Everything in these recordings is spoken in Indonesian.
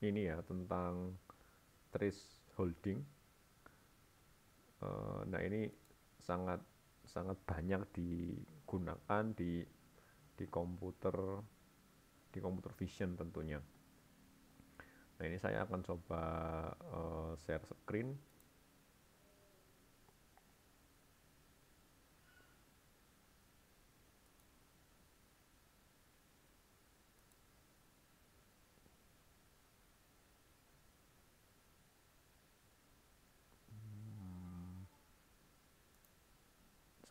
ini ya tentang thresholding. Nah ini sangat sangat banyak digunakan di komputer di computer vision tentunya. Nah ini saya akan coba share screen.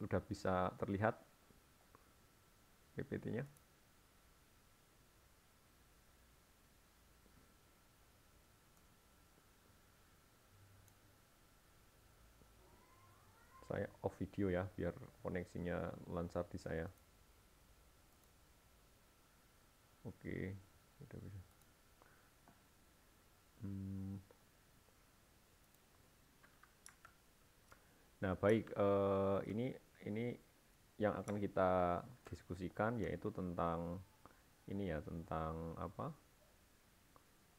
Sudah bisa terlihat PPT-nya? Saya off video ya biar koneksinya lancar di saya. Oke, udah bisa. Nah baik, ini yang akan kita diskusikan yaitu tentang ini ya, tentang apa?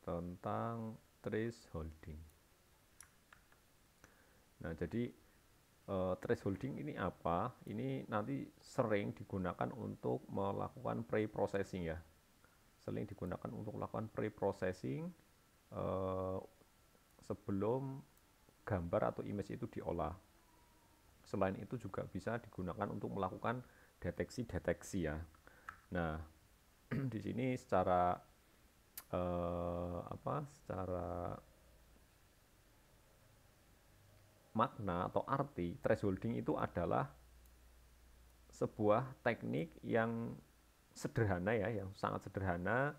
Tentang thresholding. Nah jadi thresholding ini apa? Ini nanti sering digunakan untuk melakukan pre-processing ya. Sering digunakan untuk melakukan pre-processing sebelum gambar atau image itu diolah. Selain itu juga bisa digunakan untuk melakukan deteksi-deteksi ya. Nah, di sini secara secara makna atau arti, thresholding itu adalah sebuah teknik yang sederhana ya, yang sangat sederhana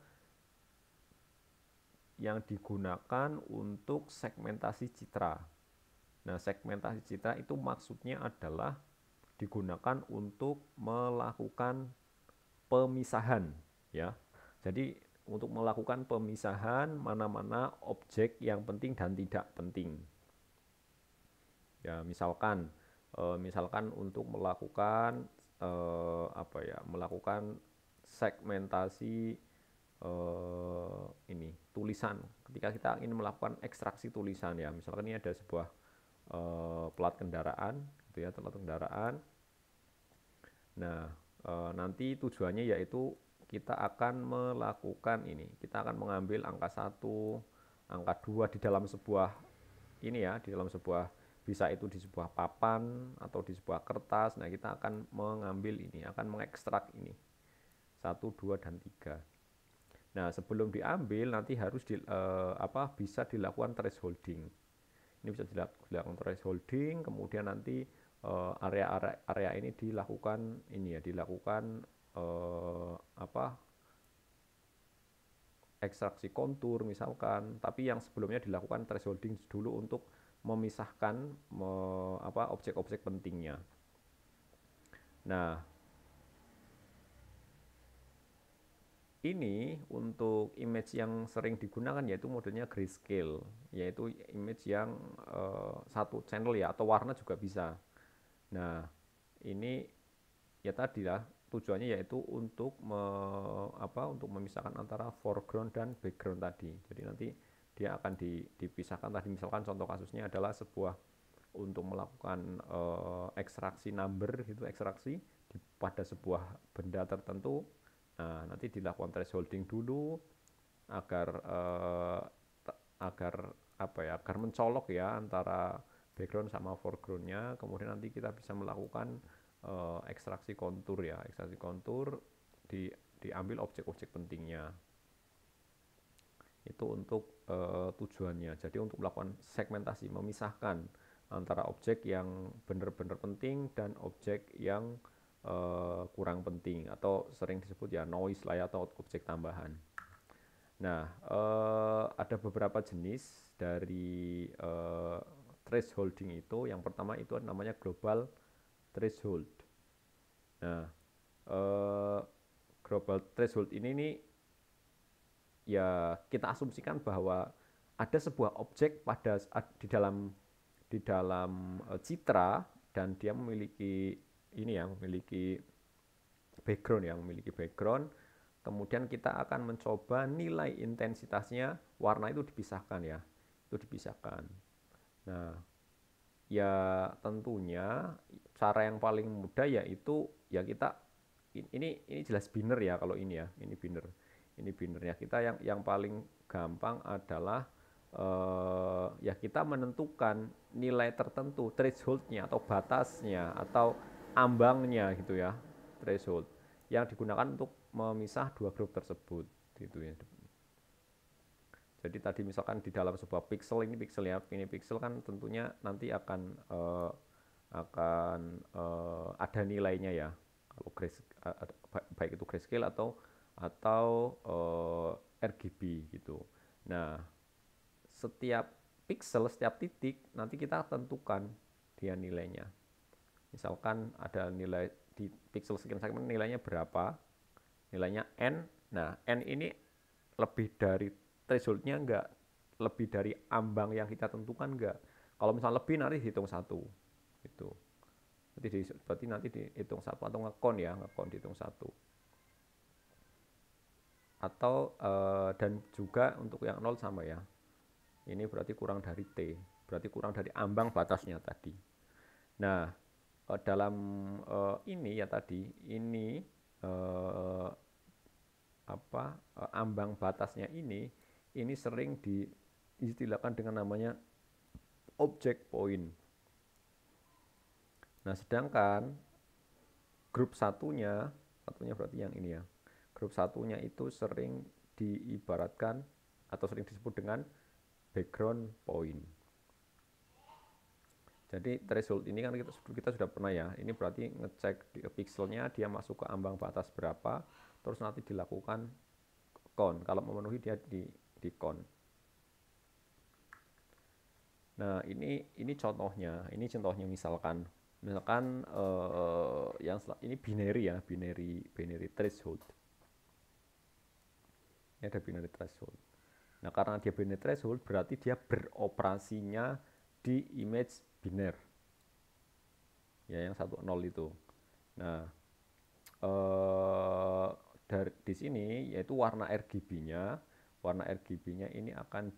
yang digunakan untuk segmentasi citra. Nah, segmentasi citra itu maksudnya adalah digunakan untuk melakukan pemisahan ya. Jadi untuk melakukan pemisahan mana-mana objek yang penting dan tidak penting. Ya, misalkan untuk melakukan melakukan segmentasi ini tulisan. Ketika kita ingin melakukan ekstraksi tulisan ya, misalkan ini ada sebuah plat kendaraan, gitu ya, plat kendaraan. Nah, nanti tujuannya yaitu kita akan melakukan ini, kita akan mengambil angka 1, angka 2 di dalam sebuah ini ya, di dalam sebuah, bisa itu di sebuah papan atau di sebuah kertas. Nah, kita akan mengambil ini, akan mengekstrak ini 1, 2, dan 3. Nah, sebelum diambil nanti harus bisa dilakukan thresholding. Ini bisa dilakukan thresholding, kemudian nanti area ini dilakukan ekstraksi kontur misalkan, tapi yang sebelumnya dilakukan thresholding dulu untuk memisahkan objek-objek pentingnya. Nah, ini untuk image yang sering digunakan yaitu modenya grayscale, yaitu image yang satu channel ya, atau warna juga bisa. Nah, ini ya tadi lah tujuannya yaitu untuk untuk memisahkan antara foreground dan background tadi. Jadi nanti dia akan dipisahkan. Tadi misalkan contoh kasusnya adalah sebuah untuk melakukan ekstraksi number gitu, ekstraksi pada sebuah benda tertentu. Nah, nanti dilakukan thresholding dulu agar agar mencolok ya antara background sama foregroundnya. Kemudian nanti kita bisa melakukan ekstraksi kontur ya, ekstraksi kontur, diambil objek-objek pentingnya. Itu untuk tujuannya. Jadi untuk melakukan segmentasi, memisahkan antara objek yang benar-benar penting dan objek yang kurang penting, atau sering disebut ya noise lah ya, atau objek tambahan. Nah, ada beberapa jenis dari thresholding itu. Yang pertama itu namanya global threshold. Nah, global threshold ini nih ya kita asumsikan bahwa ada sebuah objek di dalam citra, dan dia memiliki ini ya, memiliki background. kemudian kita akan mencoba nilai intensitasnya, warna itu dipisahkan ya, itu dipisahkan. Nah, ya tentunya cara yang paling mudah yaitu ya kita ini jelas binner ya kalau ini ya, ini binner. Ini binner ya. Kita yang paling gampang adalah ya kita menentukan nilai tertentu, thresholdnya atau batasnya atau ambangnya gitu ya, threshold yang digunakan untuk memisah dua grup tersebut gitu ya. Jadi tadi misalkan di dalam sebuah pixel, ini pixel ya, ini pixel kan tentunya nanti akan ada nilainya ya. Kalau baik itu grayscale atau RGB gitu. Nah, setiap pixel, setiap titik nanti kita tentukan dia nilainya. Misalkan ada nilai di pixel sekian segmen nilainya berapa? Nilainya N. Nah, N ini lebih dari thresholdnya enggak, lebih dari ambang yang kita tentukan enggak. Kalau misalnya lebih nanti dihitung satu, itu. Berarti nanti dihitung satu atau ngekon ya, ngekon dihitung satu. Atau dan juga untuk yang 0 sama ya. Ini berarti kurang dari T, berarti kurang dari ambang batasnya tadi. Nah, dalam ini ya tadi, ini ambang batasnya ini sering diistilahkan dengan namanya object point. Nah, sedangkan grup satunya berarti yang ini ya. Grup satunya itu sering diibaratkan atau sering disebut dengan background point. Jadi threshold ini kan kita sudah pernah ya. Ini berarti ngecek di pixelnya dia masuk ke ambang batas berapa, terus nanti dilakukan count. Kalau memenuhi dia di count. Nah, ini contohnya. Ini contohnya misalkan yang ini binary ya, binary threshold. Ini ada binary threshold. Nah, karena dia binary threshold berarti dia beroperasinya di image biner. Ya, yang 1 0 itu. Nah, dari di sini yaitu warna RGB-nya. Warna RGB-nya ini akan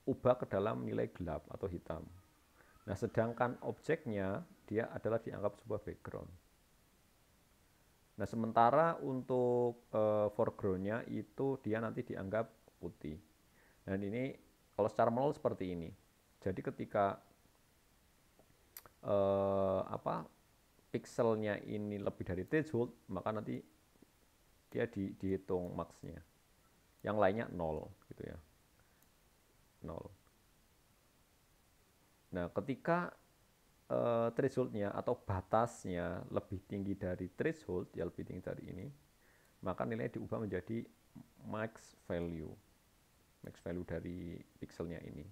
ubah ke dalam nilai gelap atau hitam. Nah, sedangkan objeknya dia adalah dianggap sebuah background. Nah, sementara untuk foreground-nya itu dia nanti dianggap putih. Dan ini kalau secara manual seperti ini. Jadi ketika pixelnya ini lebih dari threshold, maka nanti dia dihitung max-nya. Yang lainnya 0 gitu ya. 0. Nah, ketika thresholdnya atau batasnya lebih tinggi dari threshold, ya lebih tinggi dari ini, maka nilainya diubah menjadi max value. Max value dari pixelnya ini.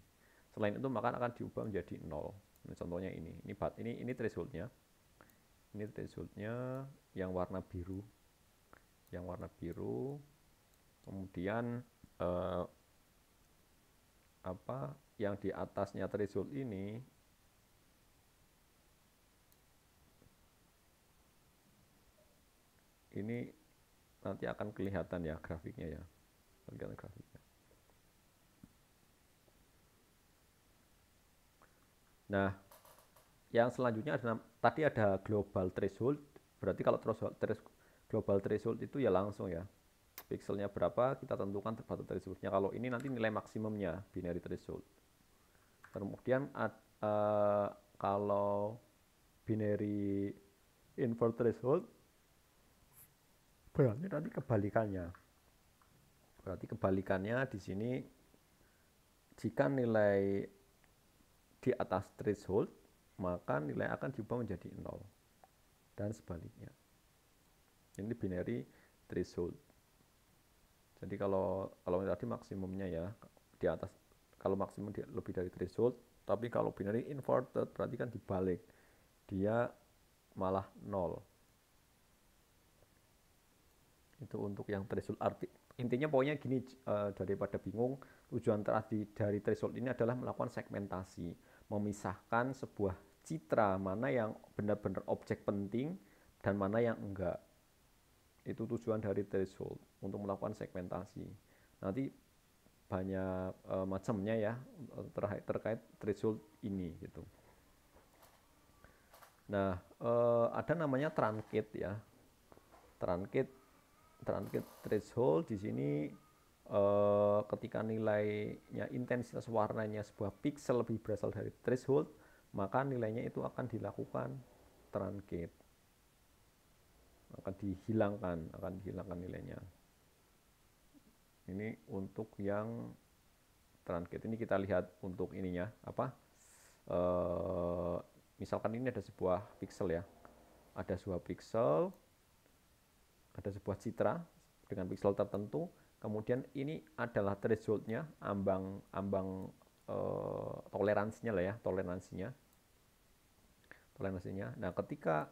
Selain itu maka akan diubah menjadi 0. Ini contohnya ini thresholdnya. Ini thresholdnya yang warna biru. Yang warna biru. Kemudian yang di atasnya threshold ini nanti akan kelihatan ya grafiknya ya. Kelihatan grafiknya. Nah, yang selanjutnya tadi ada global threshold. Berarti kalau global threshold itu ya langsung ya. Pixelnya berapa kita tentukan terbatas thresholdnya. Kalau ini nanti nilai maksimumnya binary threshold. Kemudian kalau binary invert threshold berarti nanti kebalikannya. Berarti kebalikannya di sini jika nilai di atas threshold maka nilai akan diubah menjadi 0 dan sebaliknya. Ini binary threshold. Jadi kalau tadi maksimumnya ya di atas, kalau maksimum lebih dari threshold, tapi kalau binary inverted berarti kan dibalik, dia malah 0. Itu untuk yang threshold intinya pokoknya gini, daripada bingung, tujuan dari threshold ini adalah melakukan segmentasi, memisahkan sebuah citra mana yang benar-benar objek penting, dan mana yang enggak. Itu tujuan dari threshold untuk melakukan segmentasi. Nanti banyak macamnya ya terkait threshold ini gitu. Nah, ada namanya truncate ya. Truncate threshold di sini ketika nilainya intensitas warnanya sebuah pixel lebih berasal dari threshold, maka nilainya itu akan dilakukan truncate. Akan dihilangkan nilainya. Ini untuk yang truncate. Ini kita lihat untuk ininya apa? Misalkan ini ada sebuah pixel ya. Ada sebuah pixel, ada sebuah citra dengan pixel tertentu, kemudian ini adalah thresholdnya, ambang toleransinya lah ya, toleransinya. Nah, ketika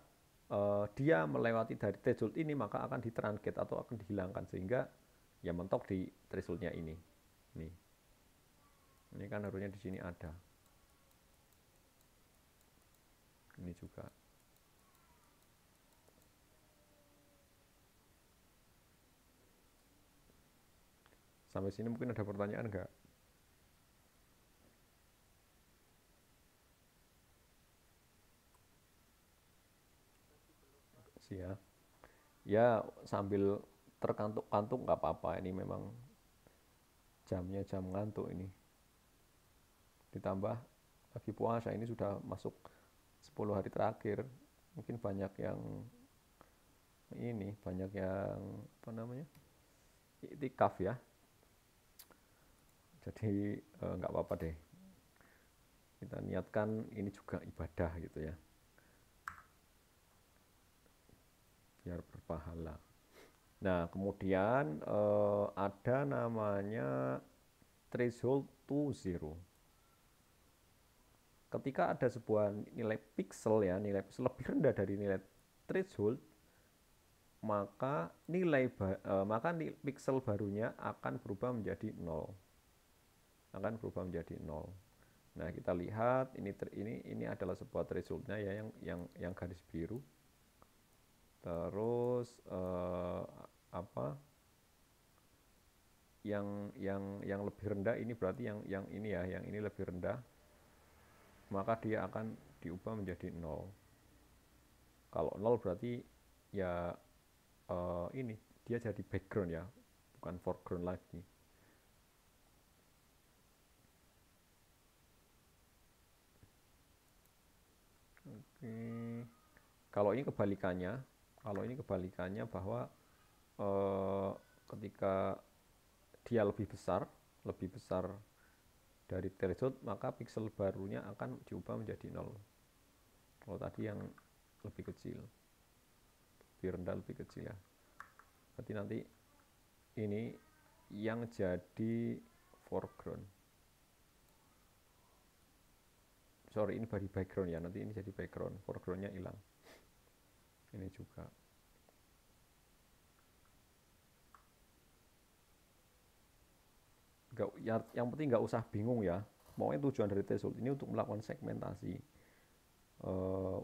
dia melewati dari threshold ini, maka akan ditruncate atau akan dihilangkan sehingga ya mentok di thresholdnya ini. Ini kan harusnya di sini ada. Ini juga. Sampai sini mungkin ada pertanyaan nggak? Ya. Ya sambil terkantuk-kantuk nggak apa-apa, ini memang jamnya jam ngantuk ini. Ditambah lagi puasa, ini sudah masuk 10 hari terakhir. Mungkin banyak yang apa namanya? Iktikaf ya. Jadi nggak apa-apa deh. Kita niatkan ini juga ibadah gitu ya. Biar berpahala. Nah, kemudian ada namanya threshold to zero. Ketika ada sebuah nilai pixel ya, nilai pixel lebih rendah dari nilai threshold, maka pixel barunya akan berubah menjadi 0. Nah, kita lihat ini adalah sebuah thresholdnya ya, yang garis biru. Terus apa? Yang lebih rendah ini berarti yang ini ya, yang ini lebih rendah. Maka dia akan diubah menjadi 0. Kalau 0 berarti ya ini dia jadi background ya, bukan foreground lagi. Oke. Kalau ini kebalikannya bahwa ketika dia lebih besar dari threshold, maka pixel barunya akan diubah menjadi 0. Kalau tadi yang lebih kecil, lebih rendah, lebih kecil ya. Berarti nanti ini yang jadi foreground. Sorry, ini body background ya. Nanti ini jadi background, foregroundnya hilang. Ini juga. Yang penting nggak usah bingung ya. Pokoknya tujuan dari threshold ini untuk melakukan segmentasi,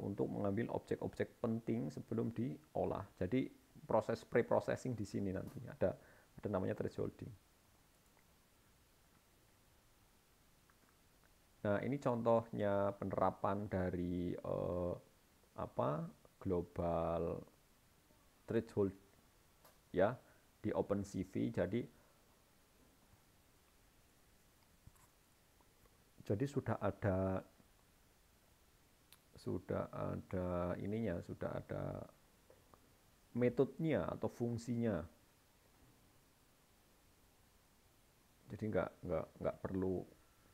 untuk mengambil objek-objek penting sebelum diolah. Jadi proses pre-processing di sini nanti ada namanya thresholding. Nah, ini contohnya penerapan dari global threshold ya di OpenCV. Jadi sudah ada ininya, sudah ada metodenya atau fungsinya. Jadi nggak perlu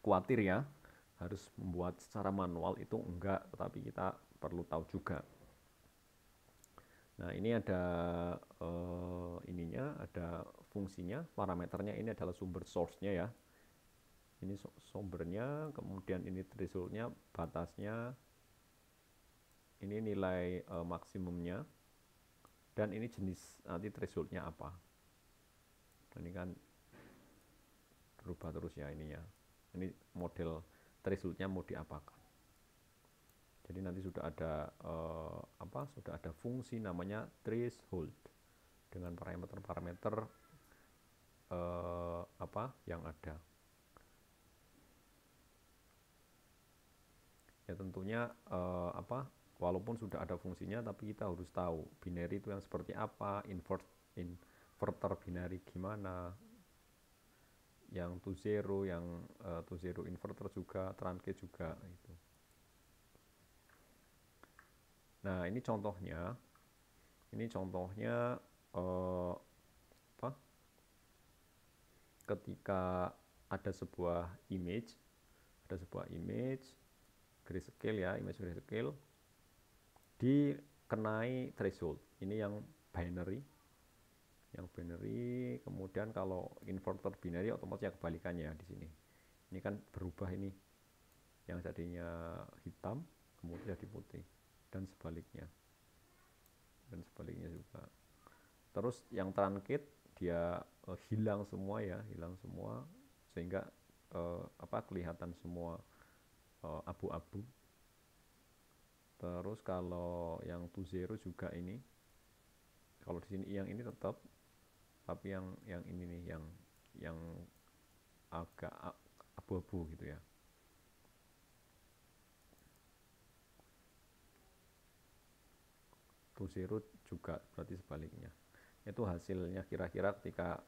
khawatir ya, harus membuat secara manual itu enggak, tetapi kita perlu tahu juga. Nah, ini ada ada fungsinya, parameternya ini adalah sumber source-nya ya. Ini sumbernya, kemudian ini threshold-nya, batasnya, ini nilai maksimumnya, dan ini jenis nanti threshold-nya apa. Ini kan berubah terus ya ininya. Ini model threshold-nya mau diapakan. Jadi nanti sudah ada sudah ada fungsi namanya threshold dengan parameter-parameter yang ada. Ya tentunya walaupun sudah ada fungsinya, tapi kita harus tahu binary itu yang seperti apa, inverter binary gimana, yang to zero, yang to zero inverter juga, truncate juga itu. Nah ini contohnya ketika ada sebuah image grayscale ya, image grayscale dikenai threshold. Ini yang binary. Kemudian kalau inverter binary otomatis ya kebalikannya di sini. Ini kan berubah ini. Yang tadinya hitam kemudian jadi putih dan sebaliknya. Juga. Terus yang truncate dia hilang semua sehingga kelihatan semua abu-abu. Terus kalau yang to zero juga ini, kalau di sini yang ini tetap, tapi yang ini nih yang agak abu-abu gitu ya. To zero juga berarti sebaliknya. Itu hasilnya kira-kira ketika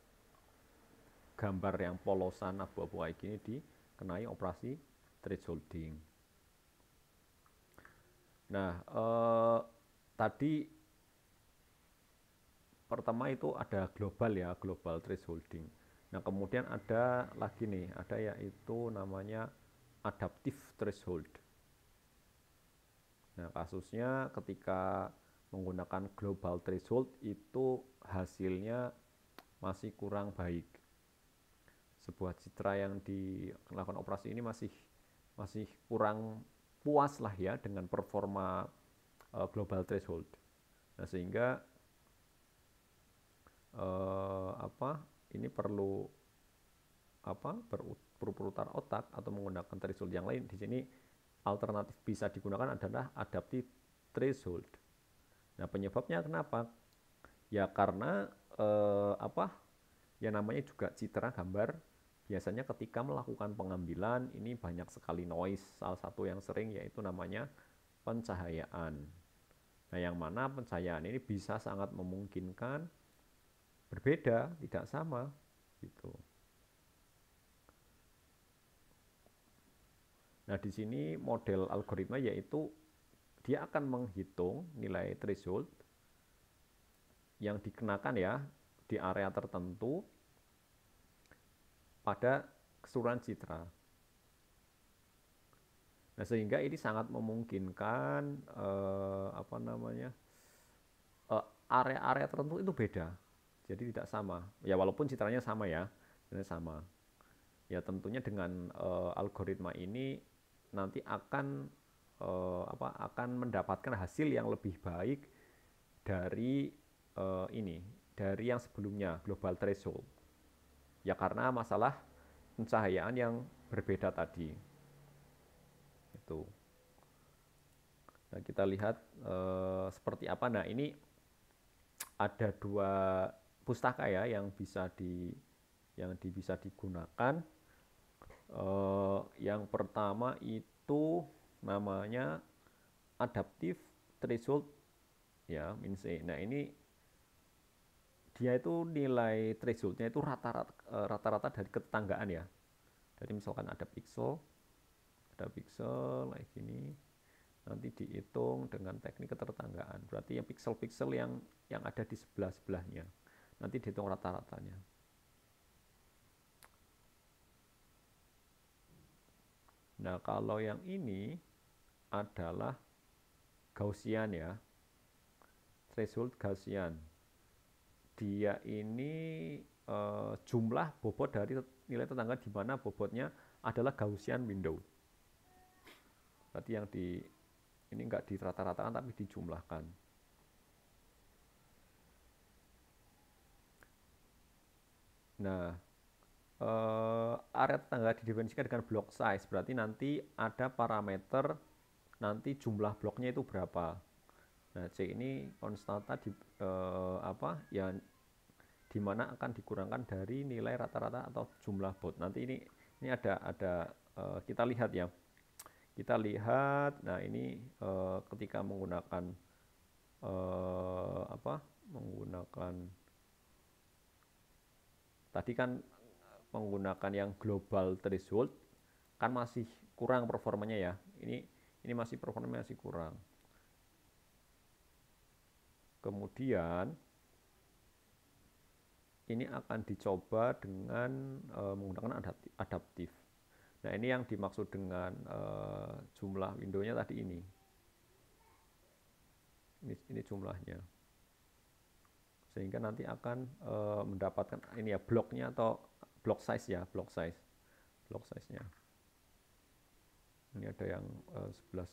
gambar yang polosan abu-abu kayak gini dikenai operasi thresholding. Nah, tadi pertama itu ada global thresholding. Nah, kemudian ada lagi nih, ada yaitu namanya adaptive threshold. Nah, kasusnya ketika menggunakan global threshold itu hasilnya masih kurang baik. Sebuah citra yang dilakukan operasi ini masih kurang puas lah ya dengan performa global threshold. Nah, sehingga ini perlu berputar otak atau menggunakan threshold yang lain. Di sini alternatif bisa digunakan adalah adaptive threshold. Nah, penyebabnya kenapa? Ya karena ya namanya juga citra gambar. Biasanya ketika melakukan pengambilan ini banyak sekali noise. Salah satu yang sering yaitu namanya pencahayaan. Nah, yang mana pencahayaan ini bisa sangat memungkinkan berbeda, tidak sama gitu. Nah, di sini model algoritma yaitu dia akan menghitung nilai threshold yang dikenakan ya di area tertentu pada keseluruhan citra. Nah, sehingga ini sangat memungkinkan area-area tertentu itu beda. Jadi tidak sama. Ya walaupun citranya sama ya, sama. Ya tentunya dengan algoritma ini nanti akan mendapatkan hasil yang lebih baik dari dari yang sebelumnya global threshold. Ya karena masalah pencahayaan yang berbeda tadi. Itu. Nah, kita lihat seperti apa. Nah, ini ada dua pustaka ya yang bisa digunakan. Yang pertama itu namanya adaptive threshold ya, MINSE. Nah, ini dia itu nilai thresholdnya itu rata-rata dari ketetanggaan ya. Jadi misalkan ada pixel kayak gini, nanti dihitung dengan teknik ketetanggaan. Berarti yang pixel-pixel yang ada di sebelah-sebelahnya nanti dihitung rata-ratanya. Nah, kalau yang ini adalah Gaussian ya, threshold Gaussian. Dia ini jumlah bobot dari nilai tetangga di mana bobotnya adalah Gaussian window. Berarti yang ini enggak dirata-ratakan tapi dijumlahkan. Nah, area tetangga didefinisikan dengan block size. Berarti nanti ada parameter nanti jumlah bloknya itu berapa. Nah, C ini konstanta ya di mana akan dikurangkan dari nilai rata-rata atau jumlah bot. Nanti ini ada kita lihat ya. Kita lihat, nah ini ketika menggunakan menggunakan tadi kan menggunakan yang global threshold kan masih kurang performanya ya. Ini masih performanya masih kurang. Kemudian ini akan dicoba dengan menggunakan adaptif. Nah, ini yang dimaksud dengan jumlah window-nya tadi ini. Ini jumlahnya. Sehingga nanti akan mendapatkan ini ya bloknya atau block size ya, block size-nya. Ini ada yang 11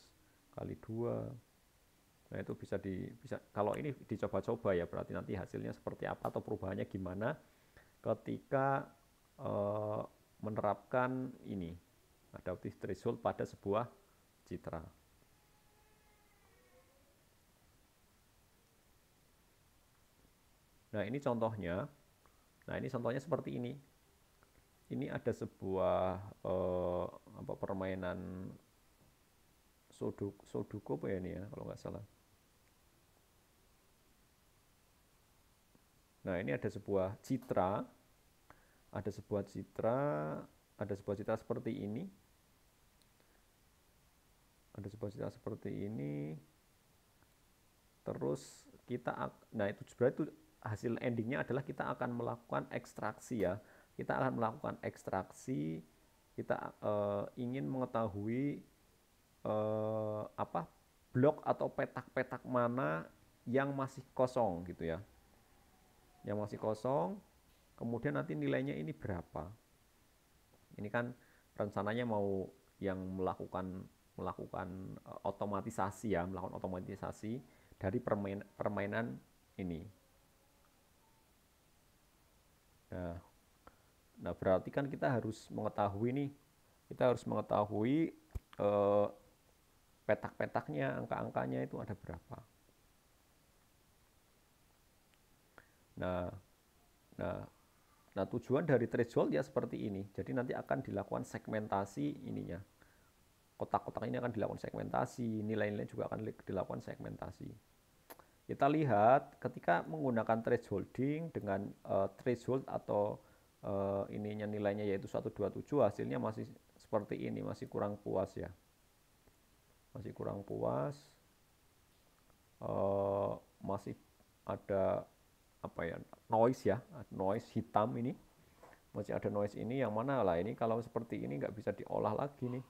kali 2. Nah, itu bisa kalau ini dicoba-coba ya, berarti nanti hasilnya seperti apa atau perubahannya gimana ketika menerapkan ini adaptive threshold pada sebuah citra. Nah, ini contohnya. Nah, ini contohnya seperti ini. Ini ada sebuah permainan Sudoku apa ya ini ya, kalau nggak salah. Nah, ini ada sebuah citra seperti ini. Terus nah itu sebenarnya itu hasil endingnya adalah kita akan melakukan ekstraksi ya. Kita akan melakukan ekstraksi, kita ingin mengetahui blok atau petak-petak mana yang masih kosong gitu ya. Yang masih kosong, kemudian nanti nilainya ini berapa. Ini kan rencananya mau yang melakukan otomatisasi ya, melakukan otomatisasi dari permainan ini. Nah, berarti kan kita harus mengetahui petak-petaknya, angka-angkanya itu ada berapa. Nah, tujuan dari threshold ya seperti ini. Jadi nanti akan dilakukan segmentasi ininya. Kotak-kotak ini akan dilakukan segmentasi, nilai-nilai juga akan dilakukan segmentasi. Kita lihat ketika menggunakan thresholding dengan threshold atau nilainya yaitu 127, hasilnya masih seperti ini, masih kurang puas ya. Masih kurang puas. Masih ada noise hitam ini. Masih ada noise ini yang mana lah ini kalau seperti ini nggak bisa diolah lagi nih.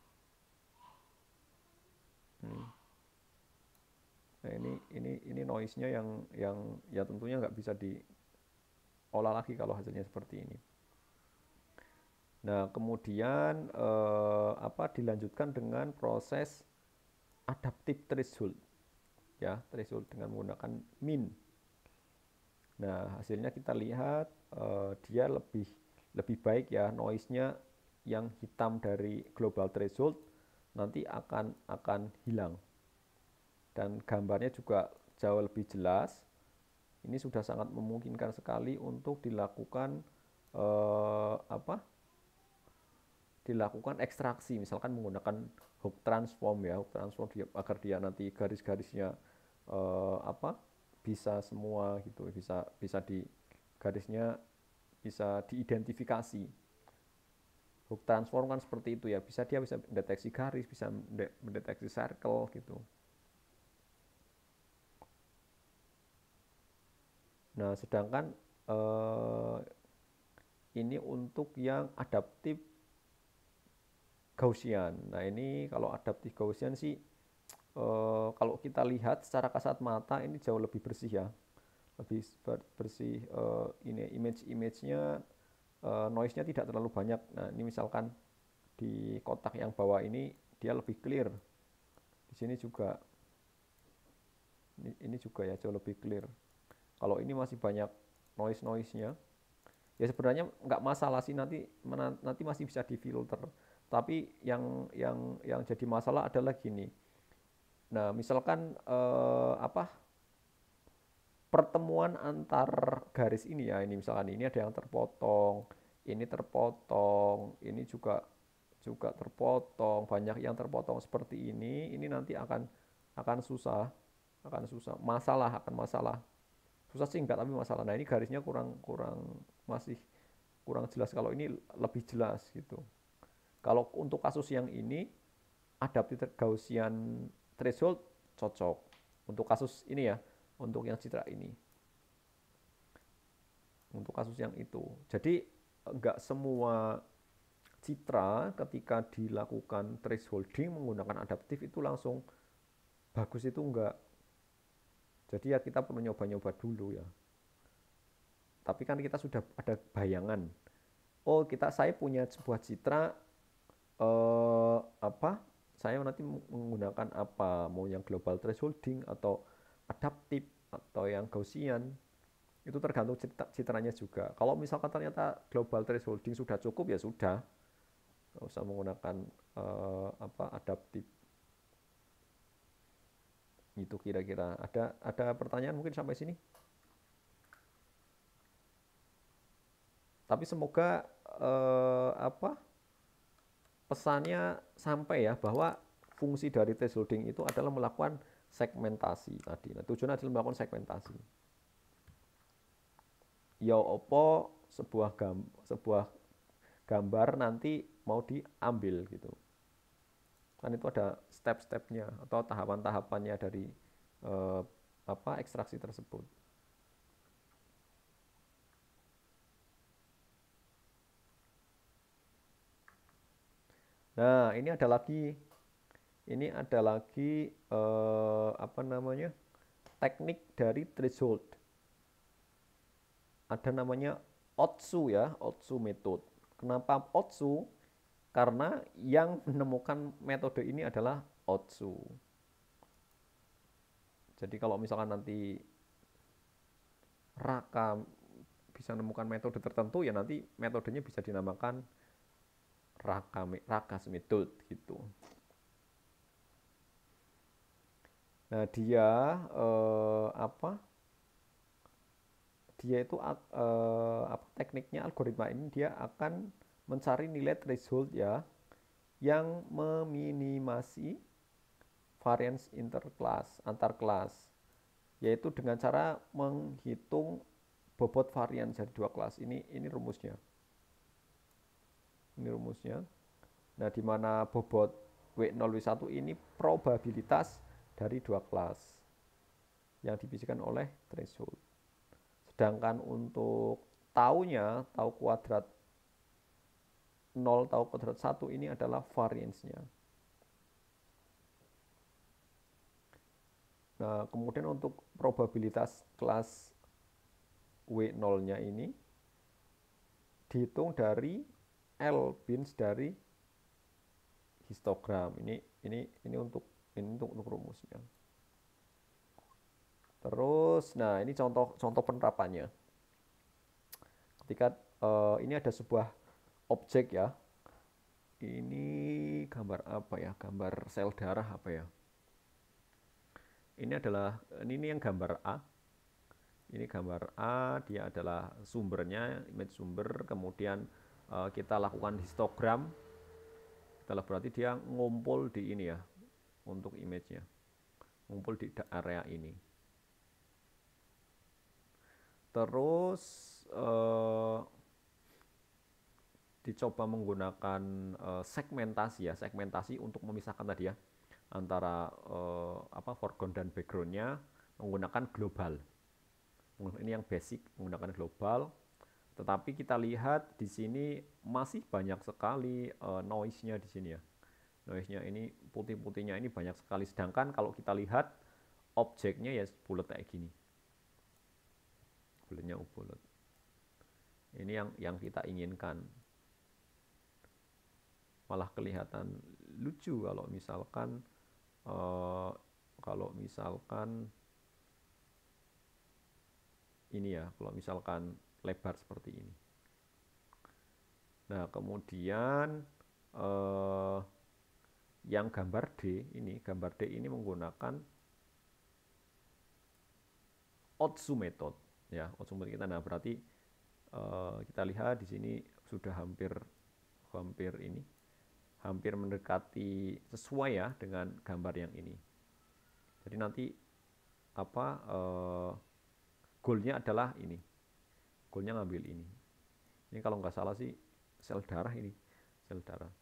Nah, ini noise-nya yang ya tentunya nggak bisa diolah lagi kalau hasilnya seperti ini. Nah, kemudian dilanjutkan dengan proses adaptive threshold. Ya, threshold dengan menggunakan min. Nah, hasilnya kita lihat dia lebih baik ya, noise-nya yang hitam dari global threshold nanti akan hilang. Dan gambarnya juga jauh lebih jelas. Ini sudah sangat memungkinkan sekali untuk dilakukan ekstraksi, misalkan menggunakan hook transform ya, agar dia nanti garis-garisnya bisa semua gitu, bisa di garisnya bisa diidentifikasi. Hook transform kan seperti itu ya, dia bisa mendeteksi garis, bisa mendeteksi circle gitu. Nah, sedangkan ini untuk yang adaptif Gaussian. Nah, ini kalau adaptif Gaussian sih kalau kita lihat secara kasat mata ini jauh lebih bersih ya. Lebih bersih, ini image-nya noise-nya tidak terlalu banyak. Nah, ini misalkan di kotak yang bawah ini dia lebih clear. Di sini juga ini juga ya jauh lebih clear. Kalau ini masih banyak noise-nya, ya sebenarnya nggak masalah sih, nanti masih bisa difilter. Tapi yang jadi masalah adalah gini, Nah, misalkan apa pertemuan antar garis ini ya, ini misalkan ini ada yang terpotong, ini juga juga terpotong, banyak yang terpotong seperti ini nanti akan susah, masalah. Susah sih enggak tapi masalah. Nah, ini garisnya kurang kurang masih kurang jelas. Kalau ini lebih jelas gitu. Kalau untuk kasus yang ini adaptive Gaussian threshold cocok. Untuk kasus ini ya, untuk yang citra ini. Untuk kasus yang itu. Jadi enggak semua citra ketika dilakukan thresholding menggunakan adaptif itu langsung bagus, itu enggak. Jadi ya kita perlu nyoba-nyoba dulu ya. Tapi kan kita sudah ada bayangan. Oh, saya punya sebuah citra apa? Saya nanti menggunakan apa? Mau yang global thresholding atau adaptif atau yang Gaussian. Itu tergantung citranya juga. Kalau misalkan ternyata global thresholding sudah cukup ya sudah. Nggak usah menggunakan apa adaptif. Itu kira-kira. Ada pertanyaan mungkin sampai sini? Tapi semoga apa pesannya sampai ya, bahwa fungsi dari thresholding itu adalah melakukan segmentasi tadi. Nah, tujuannya adalah melakukan segmentasi. Ya opo sebuah gambar nanti mau diambil gitu. Kan itu ada step-stepnya atau tahapan-tahapannya dari eh, apa ekstraksi tersebut. Nah, ini ada lagi apa namanya? Teknik dari threshold. Ada namanya Otsu ya, Otsu method. Kenapa Otsu? Karena yang menemukan metode ini adalah Otsu. Jadi kalau misalkan nanti Raka bisa menemukan metode tertentu ya nanti metodenya bisa dinamakan Raka's method gitu. Nah, apa? Dia itu apa tekniknya algoritma ini dia akan mencari nilai threshold ya yang meminimasi variance antar kelas, yaitu dengan cara menghitung bobot varian dari dua kelas. Ini rumusnya. Ini rumusnya. Nah, di mana bobot W0 W1 ini probabilitas dari dua kelas yang dibisikkan oleh threshold. Sedangkan untuk tahu kuadrat 0, tahu kuadrat 1 ini adalah variance-nya. Nah, kemudian untuk probabilitas kelas W0-nya ini dihitung dari L bins dari histogram. Ini untuk rumusnya. Terus, nah ini contoh penerapannya. Ketika ini ada sebuah objek ya. Ini gambar apa ya? Gambar sel darah apa ya? Ini yang gambar A. Ini gambar A, dia adalah sumbernya, image sumber. Kemudian kita lakukan histogram. Itulah berarti dia ngumpul di ini ya, untuk image-nya. Ngumpul di area ini. Terus dicoba menggunakan segmentasi ya, segmentasi untuk memisahkan tadi ya antara apa foreground dan backgroundnya menggunakan global. Ini yang basic menggunakan global. Tetapi kita lihat di sini masih banyak sekali noise-nya di sini ya. Noise-nya ini putih-putihnya ini banyak sekali. Sedangkan kalau kita lihat objeknya ya bulat kayak gini. Bulatnya bulat. Ini yang kita inginkan. Malah kelihatan lucu kalau misalkan ini ya, kalau misalkan lebar seperti ini. Nah, kemudian yang gambar D ini menggunakan Otsu method ya, Otsu method kita. Nah, berarti kita lihat di sini sudah hampir mendekati sesuai ya dengan gambar yang ini. Jadi nanti goalnya adalah ini, goalnya ngambil ini kalau nggak salah sih sel darah ini, sel darah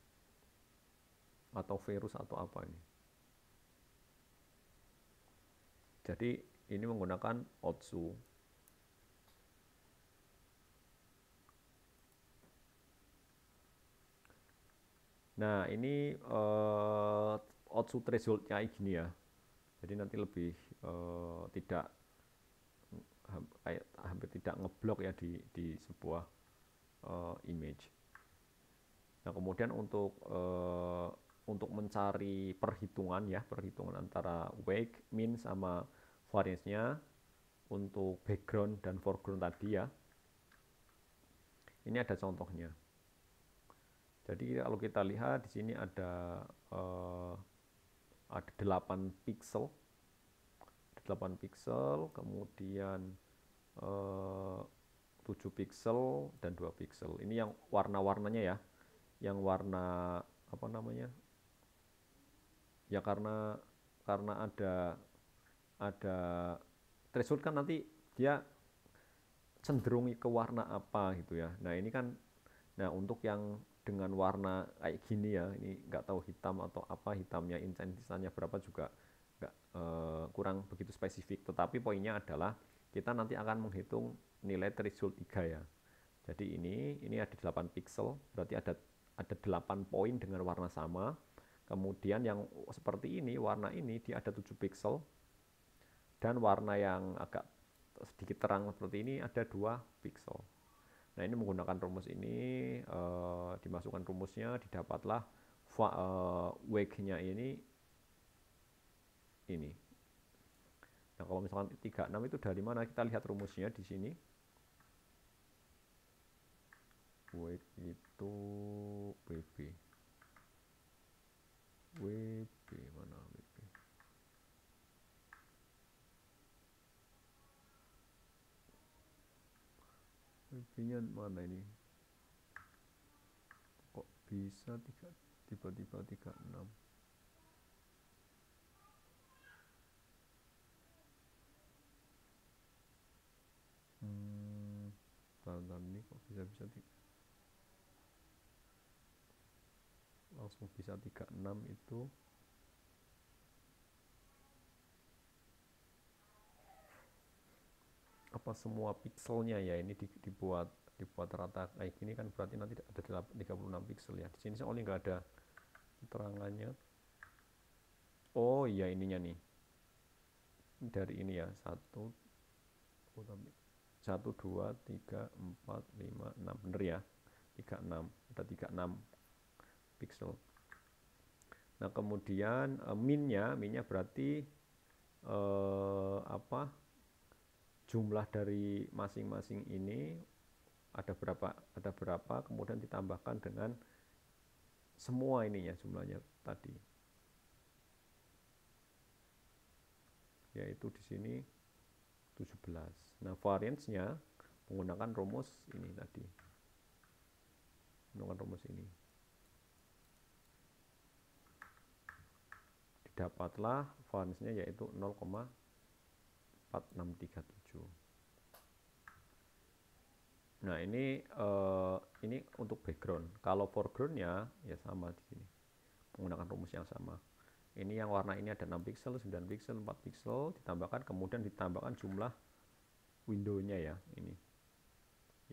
atau virus atau apa ini. Jadi ini menggunakan Otsu. Nah, ini Otsu threshold-nya gini ya. Jadi nanti lebih hampir tidak ngeblok ya di sebuah image. Nah, kemudian untuk mencari perhitungan antara wake, min sama variance-nya untuk background dan foreground tadi ya. Ini ada contohnya. Jadi kalau kita lihat di sini ada 8 pixel. 8 pixel, kemudian 7 pixel dan 2 pixel. Ini yang warna-warnanya ya. Yang warna apa namanya? Ya karena ada threshold kan nanti dia cenderung ke warna apa gitu ya. Nah, ini kan untuk yang dengan warna kayak gini ya, ini nggak tahu hitam atau apa, hitamnya intensitasnya berapa juga nggak, kurang begitu spesifik. Tetapi poinnya adalah kita nanti akan menghitung nilai threshold 3 ya. Jadi ini ada 8 pixel, berarti ada 8 poin dengan warna sama. Kemudian yang seperti ini, warna ini dia ada 7 pixel, dan warna yang agak sedikit terang seperti ini ada 2 pixel. Nah, ini menggunakan rumus ini, dimasukkan rumusnya, didapatlah wake-nya ini. Nah, kalau misalkan 36 itu dari mana? Kita lihat rumusnya di sini. Wake itu WB. WB mana WB? WB-nya mana ini? Kok bisa tiba-tiba 36? Bentar ini kok bisa langsung bisa 36 itu. Apa semua pixelnya ya ini dibuat rata kayak gini kan, berarti nanti ada 36 pixel ya. Di sini soalnya nggak ada keterangannya. Oh iya, ininya nih. Dari ini ya, 1 2 3 4 5 6, bener ya, 36, ada 36 pixel. Nah, kemudian minnya berarti jumlah dari masing-masing ini ada berapa, kemudian ditambahkan dengan semua ininya jumlahnya tadi, yaitu di sini 17. Nah, variance-nya menggunakan rumus ini tadi. Menggunakan rumus ini. Didapatlah variance-nya yaitu 0,4637. Nah, ini untuk background. Kalau foreground-nya ya sama di sini. Menggunakan rumus yang sama. Ini yang warna ini ada 6 pixel, 9 pixel, 4 pixel, ditambahkan, kemudian ditambahkan jumlah window-nya ya, ini,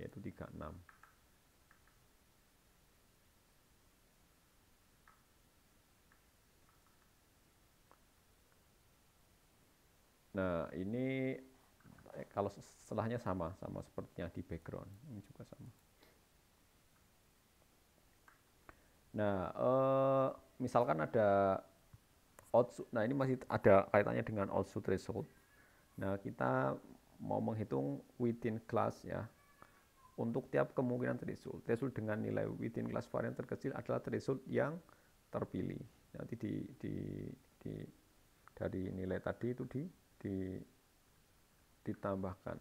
yaitu 36. Nah, ini kalau setelahnya sama seperti yang di background, ini juga sama. Nah, misalkan ada Otsu, nah ini masih ada kaitannya dengan Otsu threshold. Nah, kita mau menghitung within class ya. Untuk tiap kemungkinan threshold dengan nilai within class varian terkecil adalah threshold yang terpilih. nanti di dari nilai tadi itu ditambahkan.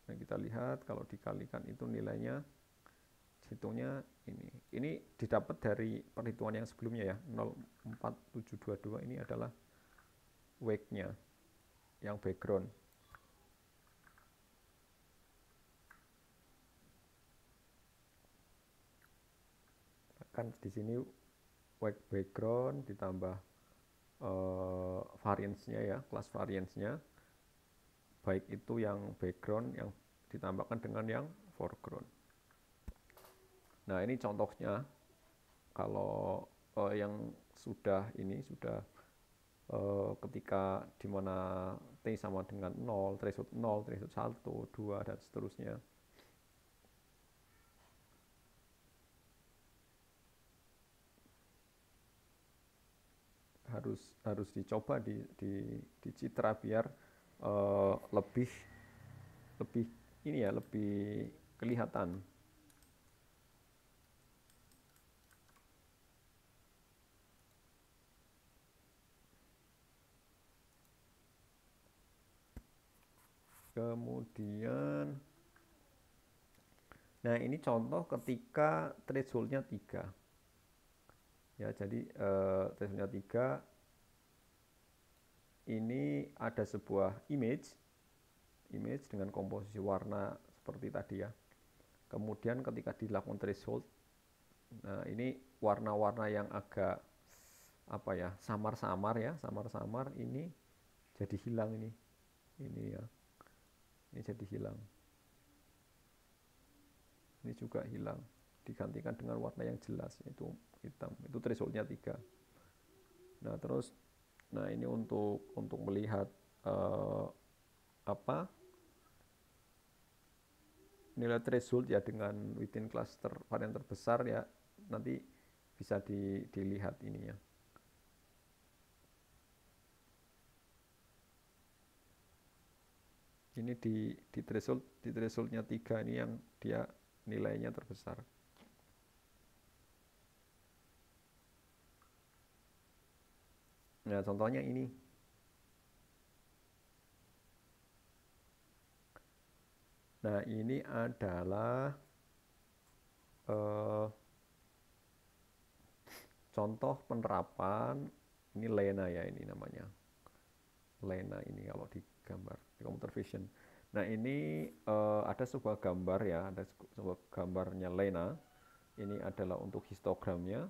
Nah, kita lihat kalau dikalikan itu nilainya hitungnya ini didapat dari perhitungan yang sebelumnya ya, 04722 ini adalah wake-nya yang background. Kan di sini wake background ditambah variance-nya ya, kelas variance-nya, baik itu yang background yang ditambahkan dengan yang foreground. Nah, ini contohnya kalau yang sudah ketika dimana T sama dengan 0, threshold 0, threshold 1, 2, dan seterusnya. Harus dicoba di citra biar lebih ini ya, lebih kelihatan. Kemudian, nah ini contoh ketika thresholdnya 3. Ya, jadi thresholdnya 3, ini ada sebuah image dengan komposisi warna seperti tadi ya. Kemudian ketika dilakukan threshold, nah ini warna-warna yang agak apa ya, samar-samar ini jadi hilang ini ya. Ini jadi hilang. Ini juga hilang. Digantikan dengan warna yang jelas, yaitu hitam. Itu thresholdnya 3. Nah, terus ini untuk melihat nilai threshold ya dengan within cluster varian terbesar ya, nanti bisa dilihat ininya. Ini di thresholdnya 3 ini yang dia nilainya terbesar. Nah, contohnya ini. Nah, ini adalah contoh penerapan, ini Lena ya, ini namanya. Lena ini kalau di gambar, di computer vision. Nah, ini ada sebuah gambar ya, ada sebuah gambarnya Lena. Ini adalah untuk histogramnya.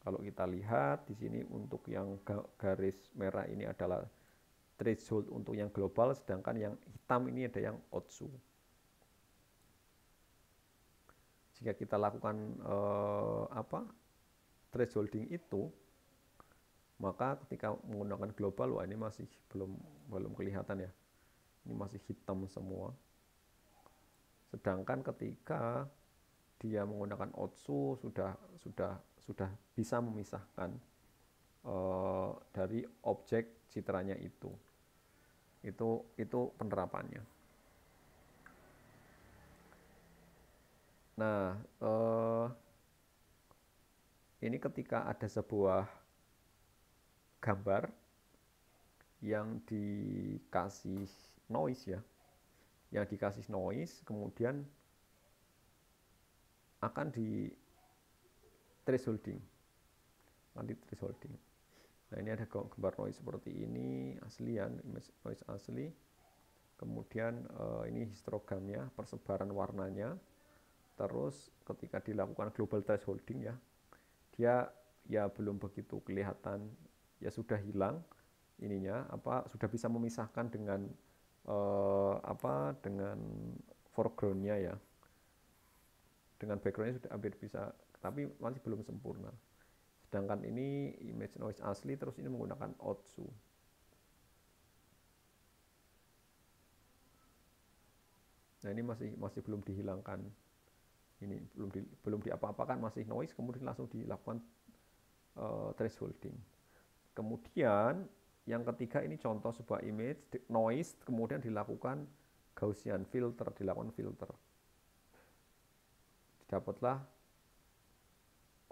Kalau kita lihat di sini untuk yang garis merah ini adalah threshold untuk yang global, sedangkan yang hitam ini ada yang Otsu. Jika kita lakukan thresholding itu, maka ketika menggunakan global, wah ini masih belum kelihatan ya. Ini masih hitam semua. Sedangkan ketika dia menggunakan Otsu sudah bisa memisahkan dari objek citranya itu. Itu penerapannya. Nah, ini ketika ada sebuah gambar yang dikasih noise ya, kemudian akan di thresholding. Nah, ini ada gambar noise seperti ini, aslian, image noise asli. Kemudian ini histogramnya, persebaran warnanya. Terus ketika dilakukan global thresholding ya, dia ya belum begitu kelihatan, ya sudah hilang ininya, sudah bisa memisahkan dengan dengan foregroundnya ya, dengan backgroundnya sudah hampir bisa, tapi masih belum sempurna. Sedangkan ini image noise asli, terus ini menggunakan Otsu. Nah, ini masih belum dihilangkan. Ini belum diapa-apakan, masih noise, kemudian langsung dilakukan thresholding. Kemudian yang ketiga ini contoh sebuah image noise, kemudian dilakukan Gaussian filter, didapatlah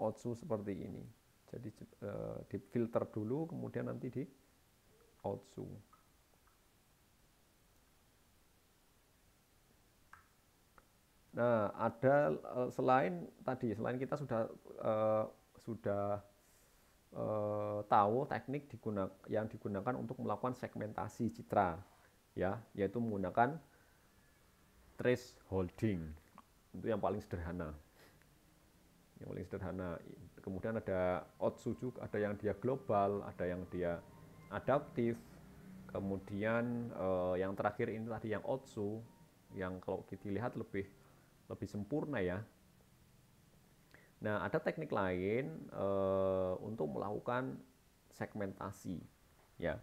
outsu seperti ini. Jadi di filter dulu, kemudian nanti di outsu. Nah, ada selain kita sudah tahu teknik yang digunakan untuk melakukan segmentasi citra, ya, yaitu menggunakan trace holding. Itu yang paling sederhana. Kemudian ada outsu juga, ada yang dia global, ada yang dia adaptif. Kemudian yang terakhir ini tadi yang outsu, yang kalau kita lihat lebih sempurna ya. Nah, ada teknik lain untuk melakukan segmentasi, ya,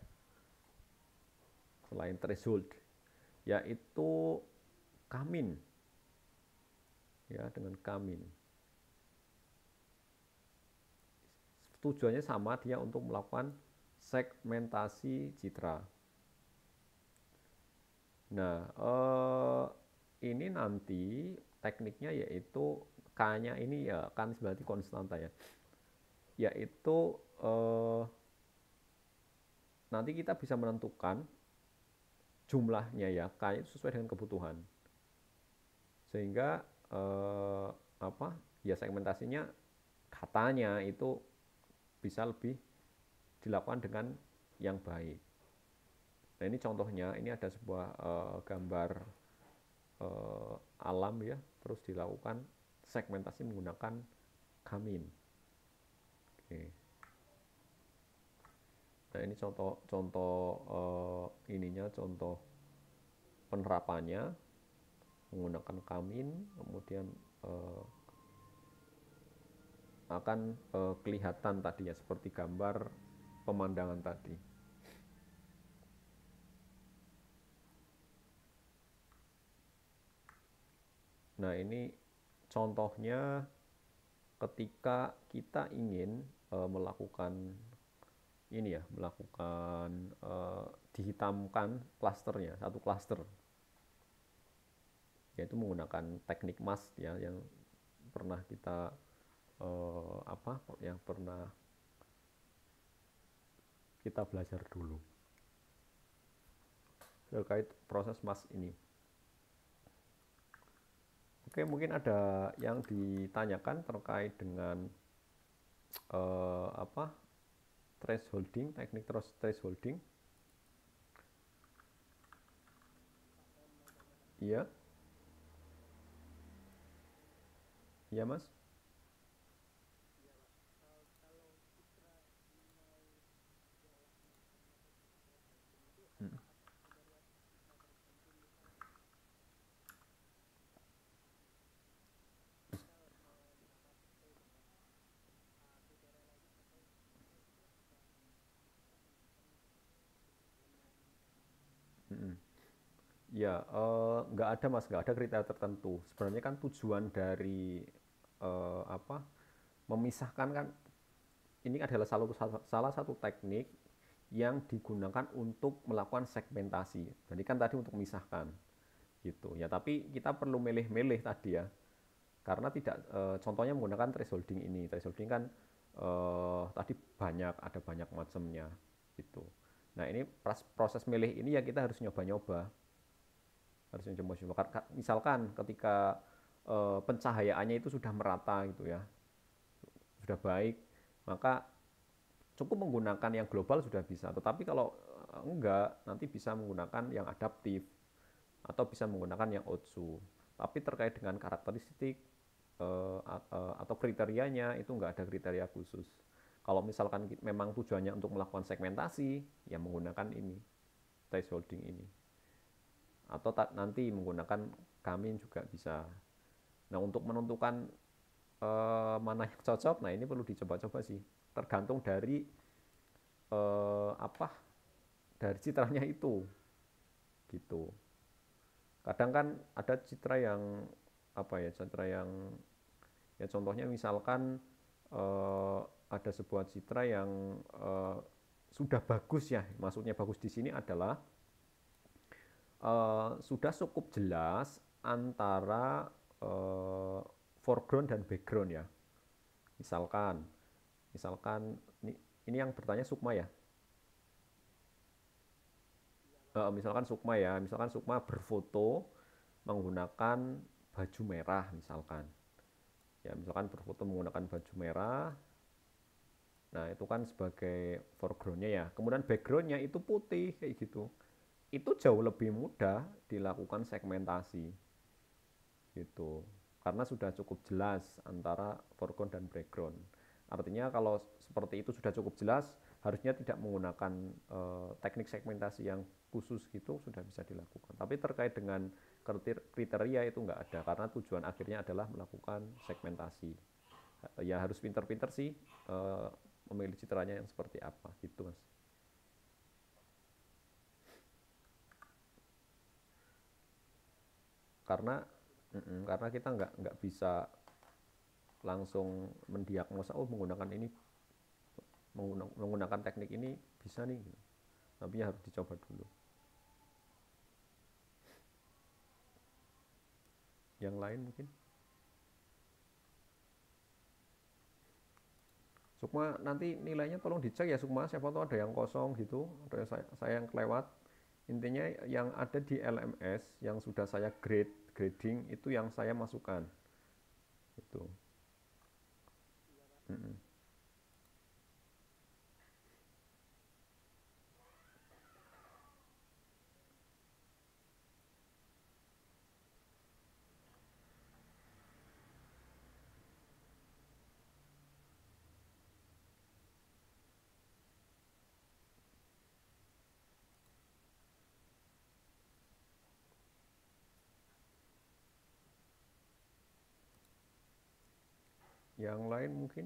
selain threshold, yaitu Kamin, ya, dengan Kamin. Tujuannya sama, dia untuk melakukan segmentasi citra. Nah, ini nanti tekniknya yaitu K-nya ini ya kan berarti konstanta ya, yaitu nanti kita bisa menentukan jumlahnya ya, K itu sesuai dengan kebutuhan, sehingga ya segmentasinya katanya itu bisa lebih dilakukan dengan yang baik. Nah, ini contohnya, ini ada sebuah gambar alam ya, terus dilakukan segmentasi menggunakan Kamin. Oke. Nah, ini contoh penerapannya menggunakan Kamin, kemudian akan kelihatan tadi ya, seperti gambar pemandangan tadi. Nah, ini contohnya ketika kita ingin melakukan ini ya, dihitamkan klasternya, satu klaster, yaitu menggunakan teknik mask ya, yang pernah kita yang pernah kita belajar dulu terkait proses mask ini. Oke, mungkin ada yang ditanyakan terkait dengan thresholding, teknik thresholding. Iya. Iya, Mas. Hmm. Hmm. Ya, nggak ada Mas, nggak ada kriteria tertentu. Sebenarnya kan tujuan dari memisahkan kan, ini adalah salah satu teknik yang digunakan untuk melakukan segmentasi. Jadi kan tadi untuk memisahkan gitu ya, tapi kita perlu milih-milih tadi ya, karena tidak contohnya menggunakan thresholding ini. Thresholding kan tadi ada banyak macamnya gitu. Nah, ini proses milih ini ya kita harus nyoba-nyoba. Misalkan ketika pencahayaannya itu sudah merata gitu ya, sudah baik, maka cukup menggunakan yang global sudah bisa. Tetapi kalau enggak, nanti bisa menggunakan yang adaptif atau bisa menggunakan yang outsu. Tapi terkait dengan karakteristik atau kriterianya itu enggak ada kriteria khusus. Kalau misalkan memang tujuannya untuk melakukan segmentasi, ya menggunakan ini, thresholding ini. Atau nanti menggunakan Kamin juga bisa. Nah, untuk menentukan mana yang cocok, nah ini perlu dicoba-coba sih. Tergantung dari dari citranya itu, gitu. Kadang kan ada citra yang citra yang ya, contohnya misalkan ada sebuah citra yang sudah bagus ya. Maksudnya bagus di sini adalah sudah cukup jelas antara foreground dan background ya. Misalkan, misalkan ini yang bertanya Sukma ya. Misalkan Sukma ya, misalkan Sukma berfoto menggunakan baju merah misalkan. Ya, misalkan berfoto menggunakan baju merah. Nah, itu kan sebagai foregroundnya ya. Kemudian backgroundnya itu putih kayak gitu. Itu jauh lebih mudah dilakukan segmentasi gitu. Karena sudah cukup jelas antara foreground dan background. Artinya kalau seperti itu sudah cukup jelas, harusnya tidak menggunakan teknik segmentasi yang khusus gitu sudah bisa dilakukan. Tapi terkait dengan kriteria itu nggak ada karena tujuan akhirnya adalah melakukan segmentasi. Ya harus pinter-pinter sih memilih citranya yang seperti apa gitu mas. Karena karena kita nggak bisa langsung mendiagnosa oh menggunakan ini menggunakan teknik ini bisa nih gitu. Tapi ya harus dicoba dulu. Yang lain mungkin Sukma nanti nilainya tolong dicek ya Sukma, siapa tahu ada yang kosong gitu, ada saya yang kelewat. Intinya yang ada di LMS yang sudah saya grading itu yang saya masukkan itu. Mm-mm. Yang lain mungkin